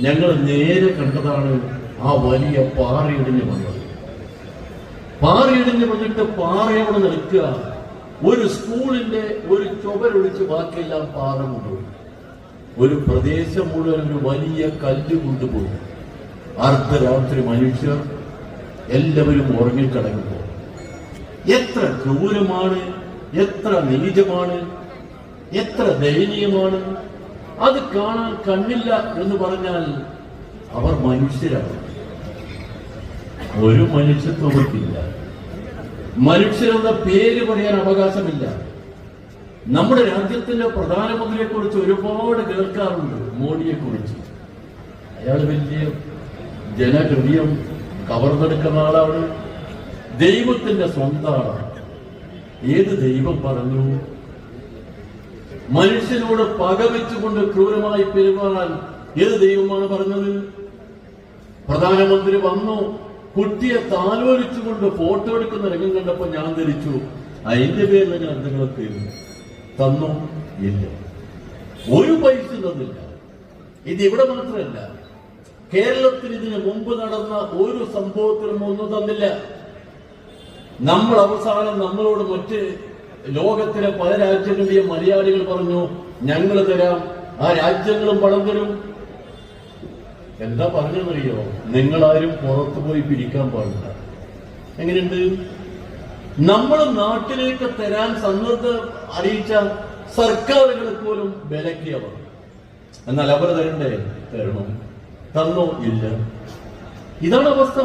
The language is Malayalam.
ഞങ്ങൾ നേരെ കണ്ടതാണ് ആ വലിയ പാറയിടിഞ്ഞ് വന്നത്. പാറയിടിഞ്ഞ് വന്നിട്ട് പാറയോടെ നിൽക്കുക. ഒരു സ്കൂളിന്റെ ഒരു ചുവരൊഴിച്ച് ബാക്കിയെല്ലാം പാറ കൊണ്ടുപോയി. ഒരു പ്രദേശം മുഴുവൻ ഒരു വലിയ കല്ല് കൊണ്ടുപോയി. അർദ്ധരാത്രി മനുഷ്യർ എല്ലാവരും ഉറങ്ങിക്കിടക്കുമ്പോൾ എത്ര ക്രൂരമാണ്, എത്ര നീചമാണ്, എത്ര ദയനീയമാണ്. അത് കാണാൻ കണ്ണില്ല എന്ന് പറഞ്ഞാൽ അവർ മനുഷ്യരാണ്. ഒരു മനുഷ്യത്വമില്ല. മനുഷ്യരെന്ന പേര് പറയാൻ അവകാശമില്ല. നമ്മുടെ രാജ്യത്തിന്റെ പ്രധാനമന്ത്രിയെ കുറിച്ച് ഒരുപാട് കേൾക്കാറുണ്ട്, മോഡിയെ കുറിച്ച്. അയാൾ വലിയ ജനഹൃദയം കവർന്നെടുക്കുന്ന ആളാണ്, ദൈവത്തിന്റെ സ്വന്തം ആളാണ്. ഏത് ദൈവം പറഞ്ഞു മനുഷ്യനോട് പകവെച്ചുകൊണ്ട് ക്രൂരമായി പെരുമാറാൻ? ഏത് ദൈവമാണ് പറഞ്ഞത്? പ്രധാനമന്ത്രി വന്നു, കുട്ടിയെ താലോലിച്ചുകൊണ്ട് ഫോട്ടോ എടുക്കുന്ന രംഗം കണ്ടപ്പോ ഞാൻ ധരിച്ചു അതിന്റെ പേരിൽ ഞാൻ നിങ്ങൾക്ക് തന്നു. ഇല്ല, ഒരു പൈസ തന്നില്ല. ഇത് ഇവിടെ മാത്രമല്ല, കേരളത്തിൽ ഇതിന് മുമ്പ് നടന്ന ഒരു സംഭവത്തിനും ഒന്നും തന്നില്ല. നമ്മൾ അവസാനം നമ്മളോട് മറ്റ് ലോകത്തിലെ പല രാജ്യങ്ങളിലെയും മലയാളികൾ പറഞ്ഞു ഞങ്ങൾ തരാം, ആ രാജ്യങ്ങളും പണം തരും. എന്താ പറഞ്ഞെന്നറിയോ? നിങ്ങളാരും പുറത്തു പോയി പിരിക്കാൻ പാടില്ല. എങ്ങനെയുണ്ട്? നമ്മൾ നാട്ടിലേക്ക് തരാൻ സന്നദ്ധ അറിയിച്ച സർക്കാരുകളെ പോലും വിലക്കിയവർ. എന്നാൽ അവർ തരണ്ടേ? തരണം. തന്നോ? ഇല്ല. ഇതാണ് അവസ്ഥ.